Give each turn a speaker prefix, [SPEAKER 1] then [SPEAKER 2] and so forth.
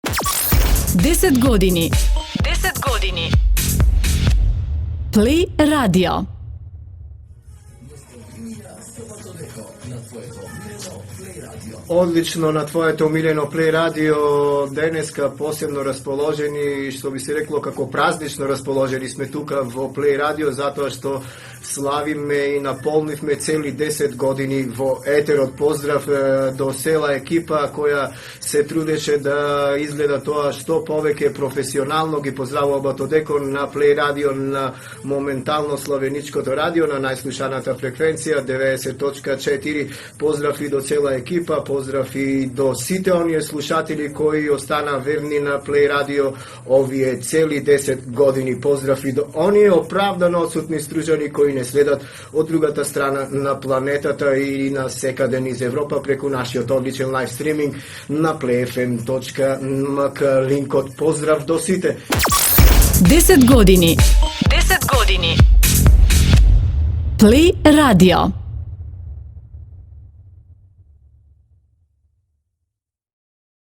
[SPEAKER 1] 10 години. 10 години. Play Radio.
[SPEAKER 2] Odlično na твоето omiljeno Play Radio, deneska posebno raspoloženi, što bi se reklo kako praznično raspoloženi sme tuka vo Play Radio, zato što slavime i naполнивме цели 10 години во етер. Од поздрав до цела екипа која се трудеше да изгледа тоа што повеќе професионално. Ги поздравувам Батодекон на Play Radio, на моментално славеничкото радио, на најслушаната фреквенција 90.4. Поздрав и до цела екипа, поздрав и до сите оние слушатели кои остана верни на Play Radio овие цели 10 години. Поздрав и до оние оправдано отсутни стружани кои не следат од другата страна на планетата и на секаде низ Европа преку нашиот одличен лайв стриминг на playfm.mk. Линкот поздрав до сите.
[SPEAKER 1] 10 години. 10 години. Play Radio.